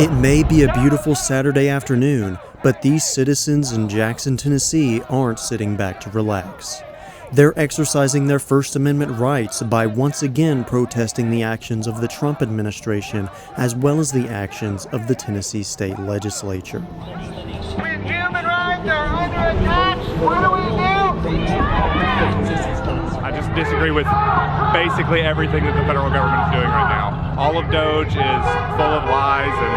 It may be a beautiful Saturday afternoon, but these citizens in Jackson, Tennessee aren't sitting back to relax. They're exercising their First Amendment rights by once again protesting the actions of the Trump administration as well as the actions of the Tennessee state legislature. When human rights are under attack, what do we do? I just disagree with basically everything that the federal government is doing right now. All of Doge is full of lies, and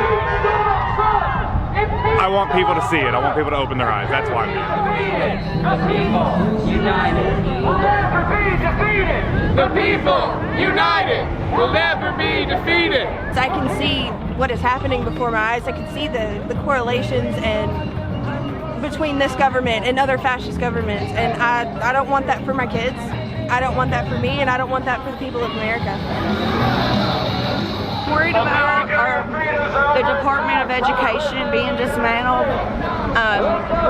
I want people to see it. I want people to open their eyes. That's why I'm here. The people united will never be defeated. The people united will never be defeated. I can see what is happening before my eyes. I can see the correlations and between this government and other fascist governments, and I don't want that for my kids. I don't want that for me, and I don't want that for the people of America. Worried about the Department of Education being dismantled.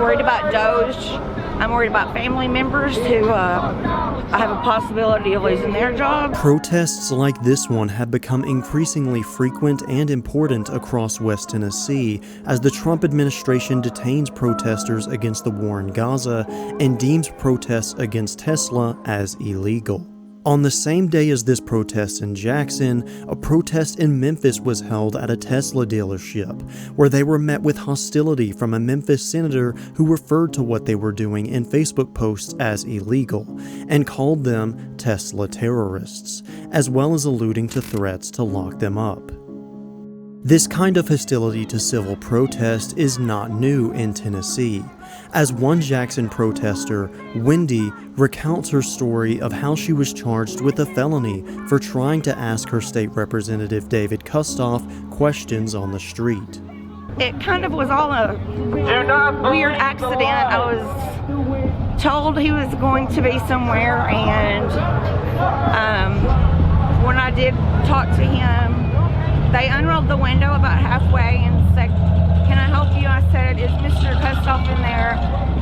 Worried about Doge. I'm worried about family members who have a possibility of losing their jobs. Protests like this one have become increasingly frequent and important across West Tennessee as the Trump administration detains protesters against the war in Gaza and deems protests against Tesla as illegal. On the same day as this protest in Jackson, a protest in Memphis was held at a Tesla dealership, where they were met with hostility from a Memphis senator who referred to what they were doing in Facebook posts as illegal, and called them Tesla terrorists, as well as alluding to threats to lock them up. This kind of hostility to civil protest is not new in Tennessee, as one Jackson protester, Wendy, recounts her story of how she was charged with a felony for trying to ask her state representative David Kustoff questions on the street. It kind of was all a weird accident. I was told he was going to be somewhere, and when I did talk to him, they unrolled the window about halfway and said, "Can I help you?" I said, "Is Mr. Kustoff in there?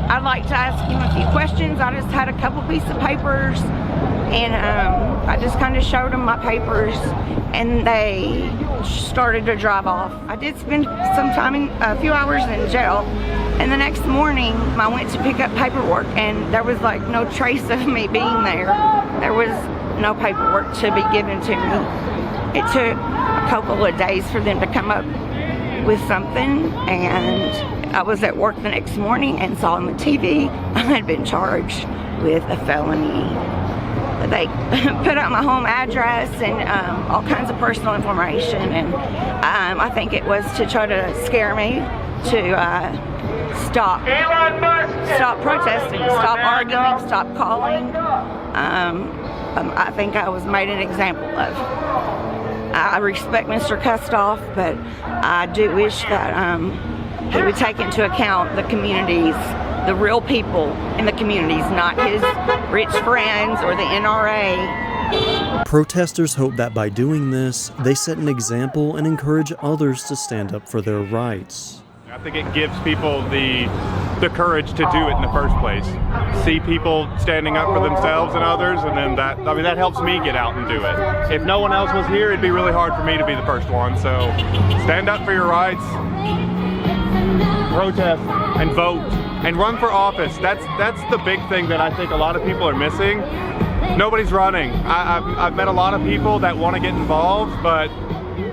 I'd like to ask him a few questions." I just had a couple pieces of papers, and I just kind of showed them my papers, and they started to drive off. I did spend some time, a few hours in jail, and the next morning I went to pick up paperwork, and there was like no trace of me being there. There was no paperwork to be given to me. It took a couple of days for them to come up with something, and I was at work the next morning and saw on the TV I had been charged with a felony. They put out my home address and all kinds of personal information, and I think it was to try to scare me to stop protesting, stop arguing, stop calling. I think I was made an example of. I respect Mr. Kustoff, but I do wish that he would take into account the communities, the real people in the communities, not his rich friends or the NRA. Protesters hope that by doing this, they set an example and encourage others to stand up for their rights. I think it gives people the courage to do it in the first place. See people standing up for themselves and others, and then that helps me get out and do it. If no one else was here, it'd be really hard for me to be the first one. So stand up for your rights, protest, and vote, and run for office. That's the big thing that I think a lot of people are missing. Nobody's running. I've met a lot of people that want to get involved, but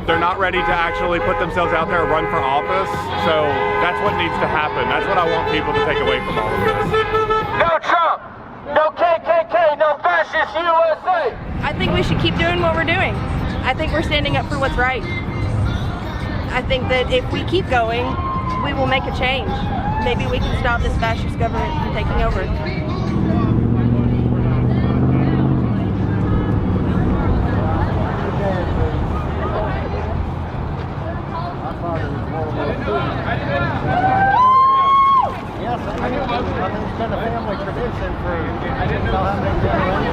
they're not ready to actually put themselves out there and run for office. So that's what needs to happen. That's what I want people to take away from all of this. No Trump, no KKK, no fascist USA. I think we should keep doing what we're doing. I think we're standing up for what's right. I think that if we keep going, we will make a change. Maybe we can stop this fascist government from taking over. Yes, I think it's been a family tradition for I didn't know how many generations.